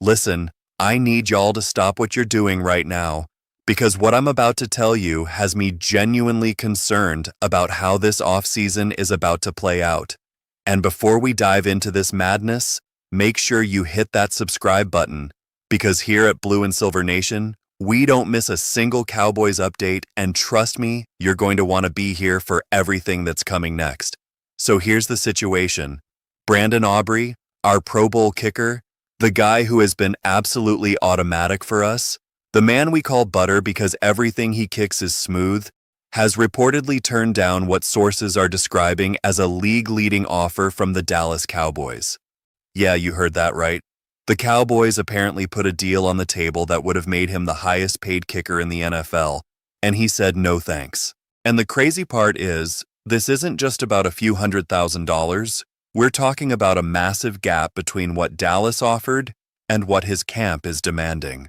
Listen, I need y'all to stop what you're doing right now, because what I'm about to tell you has me genuinely concerned about how this offseason is about to play out. And before we dive into this madness, make sure you hit that subscribe button, because here at Blue and Silver Nation, we don't miss a single Cowboys update, and trust me, you're going to want to be here for everything that's coming next. So here's the situation. Brandon Aubrey, our Pro Bowl kicker, the guy who has been absolutely automatic for us, the man we call Butter because everything he kicks is smooth, has reportedly turned down what sources are describing as a league-leading offer from the Dallas Cowboys. Yeah, you heard that right. The Cowboys apparently put a deal on the table that would have made him the highest-paid kicker in the NFL, and he said no thanks. And the crazy part is, this isn't just about a few $100,000. We're talking about a massive gap between what Dallas offered and what his camp is demanding.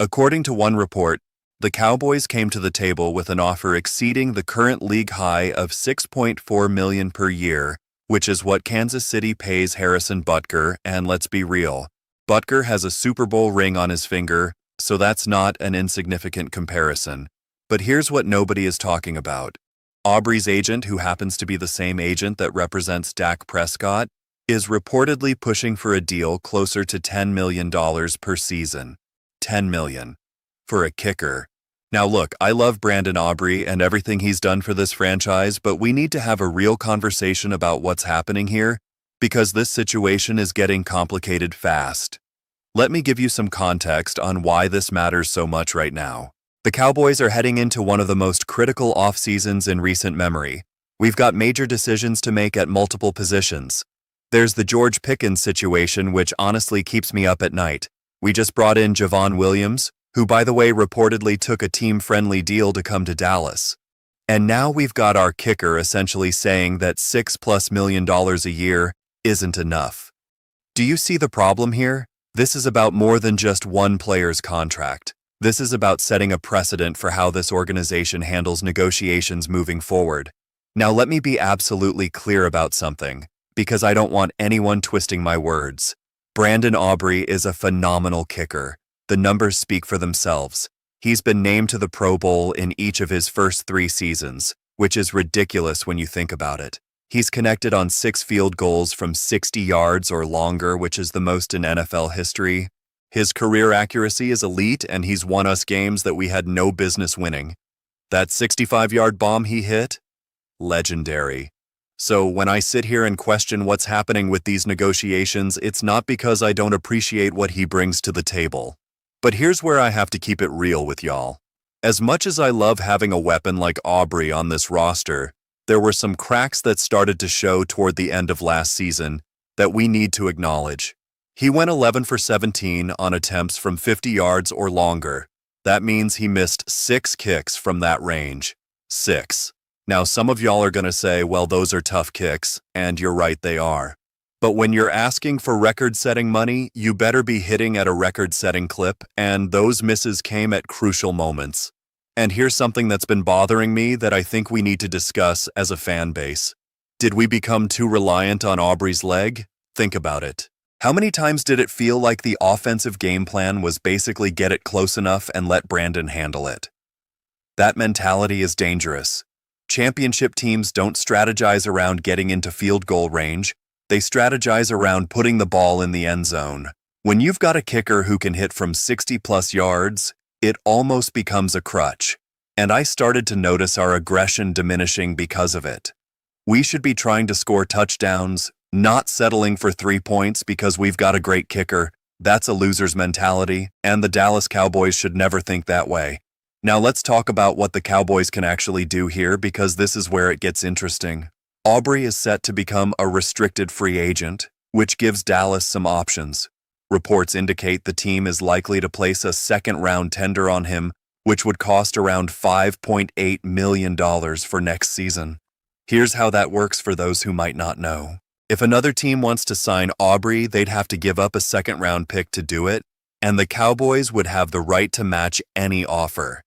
According to one report, the Cowboys came to the table with an offer exceeding the current league high of $6.4 million per year, which is what Kansas City pays Harrison Butker, and let's be real, Butker has a Super Bowl ring on his finger, so that's not an insignificant comparison. But here's what nobody is talking about. Aubrey's agent, who happens to be the same agent that represents Dak Prescott, is reportedly pushing for a deal closer to $10 million per season. $10 million. For a kicker. Now look, I love Brandon Aubrey and everything he's done for this franchise, but we need to have a real conversation about what's happening here, because this situation is getting complicated fast. Let me give you some context on why this matters so much right now. The Cowboys are heading into one of the most critical off-seasons in recent memory. We've got major decisions to make at multiple positions. There's the George Pickens situation, which honestly keeps me up at night. We just brought in Javon Williams, who by the way reportedly took a team-friendly deal to come to Dallas. And now we've got our kicker essentially saying that $6+ million a year isn't enough. Do you see the problem here? This is about more than just one player's contract. This is about setting a precedent for how this organization handles negotiations moving forward. Now let me be absolutely clear about something, because I don't want anyone twisting my words. Brandon Aubrey is a phenomenal kicker. The numbers speak for themselves. He's been named to the Pro Bowl in each of his first 3 seasons, which is ridiculous when you think about it. He's connected on 6 field goals from 60 yards or longer, which is the most in NFL history. His career accuracy is elite, and he's won us games that we had no business winning. That 65-yard bomb he hit? Legendary. So when I sit here and question what's happening with these negotiations, it's not because I don't appreciate what he brings to the table. But here's where I have to keep it real with y'all. As much as I love having a weapon like Aubrey on this roster, there were some cracks that started to show toward the end of last season that we need to acknowledge. He went 11 for 17 on attempts from 50 yards or longer. That means he missed 6 kicks from that range. 6. Now some of y'all are going to say, well, those are tough kicks, and you're right, they are. But when you're asking for record-setting money, you better be hitting at a record-setting clip, and those misses came at crucial moments. And here's something that's been bothering me that I think we need to discuss as a fan base. Did we become too reliant on Aubrey's leg? Think about it. How many times did it feel like the offensive game plan was basically get it close enough and let Brandon handle it? That mentality is dangerous. Championship teams don't strategize around getting into field goal range. They strategize around putting the ball in the end zone. When you've got a kicker who can hit from 60+ yards, it almost becomes a crutch. And I started to notice our aggression diminishing because of it. We should be trying to score touchdowns, not settling for 3 points because we've got a great kicker. That's a loser's mentality, and the Dallas Cowboys should never think that way. Now let's talk about what the Cowboys can actually do here, because this is where it gets interesting. Aubrey is set to become a restricted free agent, which gives Dallas some options. Reports indicate the team is likely to place a second-round tender on him, which would cost around $5.8 million for next season. Here's how that works for those who might not know. If another team wants to sign Aubrey, they'd have to give up a second-round pick to do it, and the Cowboys would have the right to match any offer.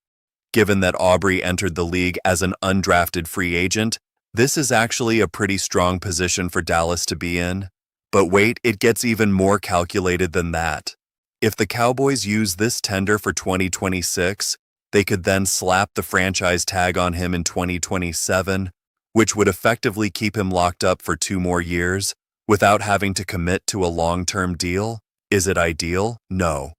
Given that Aubrey entered the league as an undrafted free agent, this is actually a pretty strong position for Dallas to be in. But wait, it gets even more calculated than that. If the Cowboys use this tender for 2026, they could then slap the franchise tag on him in 2027, which would effectively keep him locked up for 2 more years without having to commit to a long-term deal. Is it ideal? No.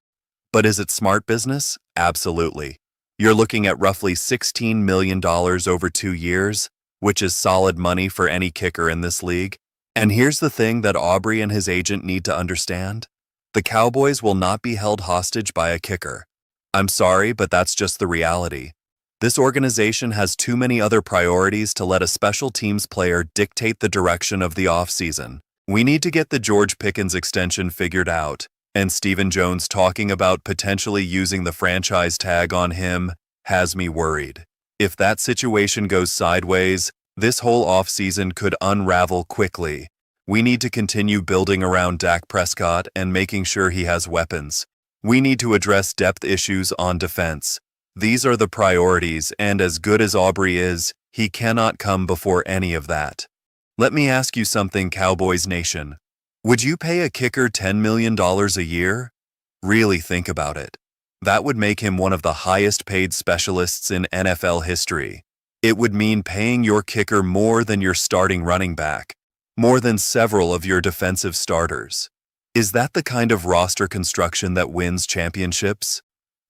But is it smart business? Absolutely. You're looking at roughly $16 million over 2 years, which is solid money for any kicker in this league. And here's the thing that Aubrey and his agent need to understand. The Cowboys will not be held hostage by a kicker. I'm sorry, but that's just the reality. This organization has too many other priorities to let a special teams player dictate the direction of the offseason. We need to get the George Pickens extension figured out, and Stephen Jones talking about potentially using the franchise tag on him has me worried. If that situation goes sideways, this whole offseason could unravel quickly. We need to continue building around Dak Prescott and making sure he has weapons. We need to address depth issues on defense. These are the priorities, and as good as Aubrey is, he cannot come before any of that. Let me ask you something, Cowboys Nation. Would you pay a kicker $10 million a year? Really think about it. That would make him one of the highest paid specialists in NFL history. It would mean paying your kicker more than your starting running back, more than several of your defensive starters. Is that the kind of roster construction that wins championships?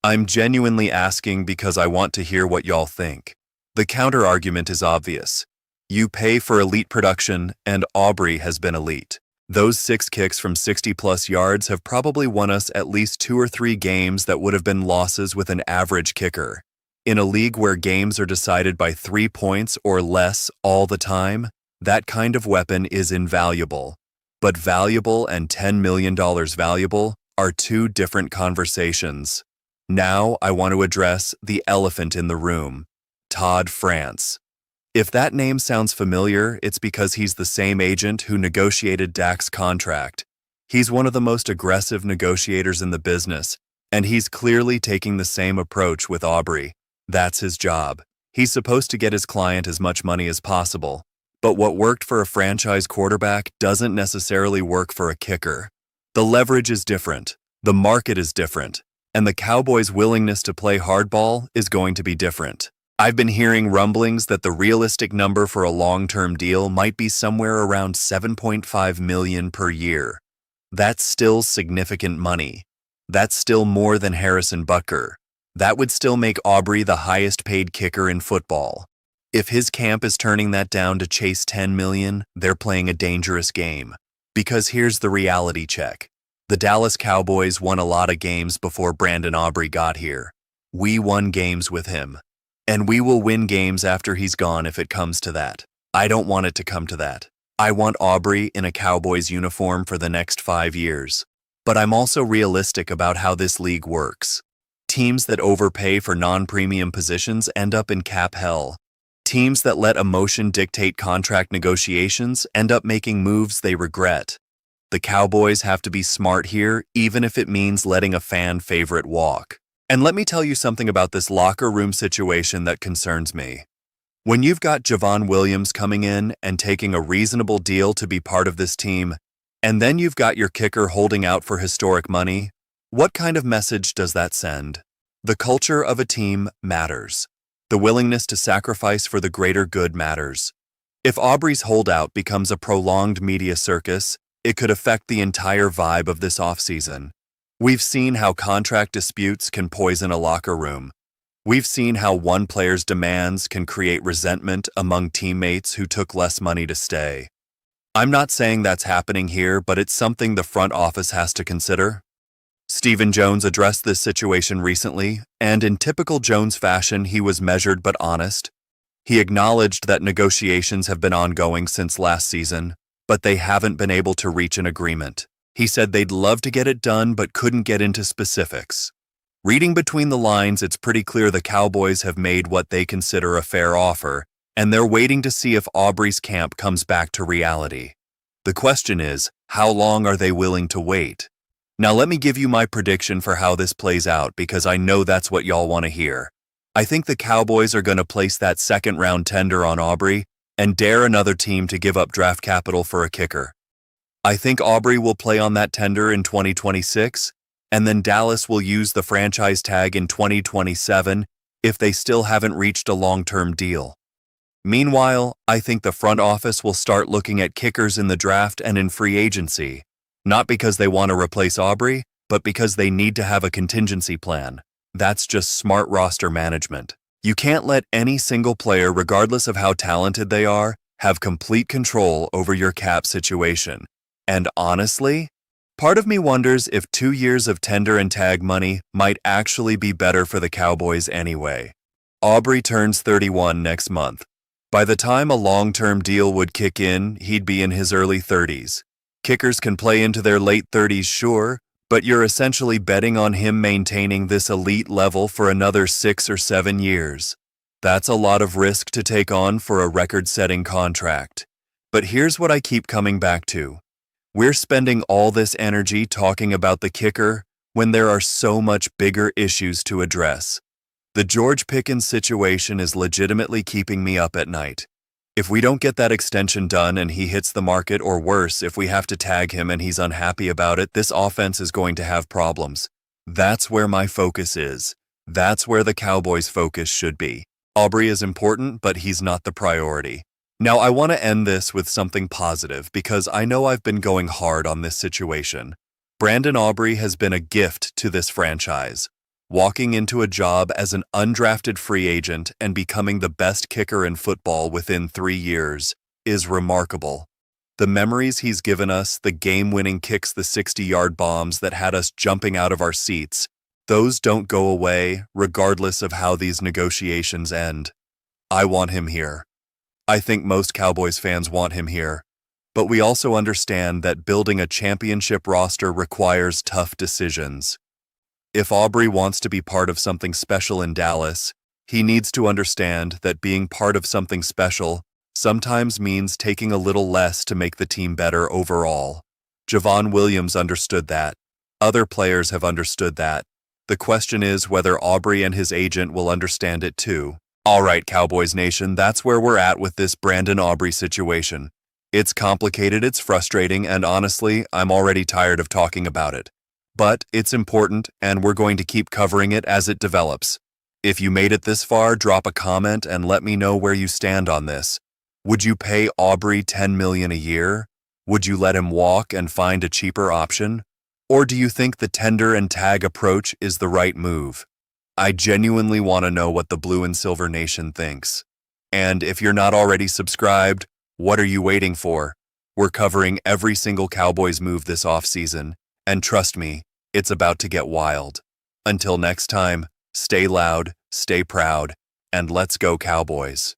I'm genuinely asking because I want to hear what y'all think. The counter-argument is obvious. You pay for elite production, and Aubrey has been elite. Those 6 kicks from 60-plus yards have probably won us at least 2 or 3 games that would have been losses with an average kicker. In a league where games are decided by 3 points or less all the time, that kind of weapon is invaluable. But valuable and $10 million valuable are 2 different conversations. Now I want to address the elephant in the room, Todd France. If that name sounds familiar, it's because he's the same agent who negotiated Dak's contract. He's one of the most aggressive negotiators in the business, and he's clearly taking the same approach with Aubrey. That's his job. He's supposed to get his client as much money as possible. But what worked for a franchise quarterback doesn't necessarily work for a kicker. The leverage is different, the market is different, and the Cowboys' willingness to play hardball is going to be different. I've been hearing rumblings that the realistic number for a long-term deal might be somewhere around $7.5 million per year. That's still significant money. That's still more than Harrison Butker. That would still make Aubrey the highest-paid kicker in football. If his camp is turning that down to chase $10 million, they're playing a dangerous game. Because here's the reality check. The Dallas Cowboys won a lot of games before Brandon Aubrey got here. We won games with him. And we will win games after he's gone if it comes to that. I don't want it to come to that. I want Aubrey in a Cowboys uniform for the next 5 years. But I'm also realistic about how this league works. Teams that overpay for non-premium positions end up in cap hell. Teams that let emotion dictate contract negotiations end up making moves they regret. The Cowboys have to be smart here, even if it means letting a fan favorite walk. And let me tell you something about this locker room situation that concerns me. When you've got Javon Williams coming in and taking a reasonable deal to be part of this team, and then you've got your kicker holding out for historic money, what kind of message does that send? The culture of a team matters. The willingness to sacrifice for the greater good matters. If Aubrey's holdout becomes a prolonged media circus, it could affect the entire vibe of this offseason. We've seen how contract disputes can poison a locker room. We've seen how one player's demands can create resentment among teammates who took less money to stay. I'm not saying that's happening here, but it's something the front office has to consider. Stephen Jones addressed this situation recently, and in typical Jones fashion, he was measured but honest. He acknowledged that negotiations have been ongoing since last season, but they haven't been able to reach an agreement. He said they'd love to get it done but couldn't get into specifics. Reading between the lines, it's pretty clear the Cowboys have made what they consider a fair offer, and they're waiting to see if Aubrey's camp comes back to reality. The question is, how long are they willing to wait? Now let me give you my prediction for how this plays out because I know that's what y'all want to hear. I think the Cowboys are going to place that second-round tender on Aubrey and dare another team to give up draft capital for a kicker. I think Aubrey will play on that tender in 2026, and then Dallas will use the franchise tag in 2027 if they still haven't reached a long-term deal. Meanwhile, I think the front office will start looking at kickers in the draft and in free agency, not because they want to replace Aubrey, but because they need to have a contingency plan. That's just smart roster management. You can't let any single player, regardless of how talented they are, have complete control over your cap situation. And honestly, part of me wonders if 2 years of tender and tag money might actually be better for the Cowboys anyway. Aubrey turns 31 next month. By the time a long-term deal would kick in, he'd be in his early 30s. Kickers can play into their late 30s, sure, but you're essentially betting on him maintaining this elite level for another 6 or 7 years. That's a lot of risk to take on for a record-setting contract. But here's what I keep coming back to. We're spending all this energy talking about the kicker when there are so much bigger issues to address. The George Pickens situation is legitimately keeping me up at night. If we don't get that extension done and he hits the market, or worse, if we have to tag him and he's unhappy about it, this offense is going to have problems. That's where my focus is. That's where the Cowboys' focus should be. Aubrey is important, but he's not the priority. Now, I want to end this with something positive because I know I've been going hard on this situation. Brandon Aubrey has been a gift to this franchise. Walking into a job as an undrafted free agent and becoming the best kicker in football within 3 years is remarkable. The memories he's given us, the game-winning kicks, the 60-yard bombs that had us jumping out of our seats, those don't go away regardless of how these negotiations end. I want him here. I think most Cowboys fans want him here. But we also understand that building a championship roster requires tough decisions. If Aubrey wants to be part of something special in Dallas, he needs to understand that being part of something special sometimes means taking a little less to make the team better overall. Javon Williams understood that. Other players have understood that. The question is whether Aubrey and his agent will understand it too. All right, Cowboys Nation, that's where we're at with this Brandon Aubrey situation. It's complicated, it's frustrating, and honestly, I'm already tired of talking about it. But it's important, and we're going to keep covering it as it develops. If you made it this far, drop a comment and let me know where you stand on this. Would you pay Aubrey $10 million a year? Would you let him walk and find a cheaper option? Or do you think the tender and tag approach is the right move? I genuinely want to know what the Blue and Silver Nation thinks. And if you're not already subscribed, what are you waiting for? We're covering every single Cowboys move this offseason, and trust me, it's about to get wild. Until next time, stay loud, stay proud, and let's go Cowboys.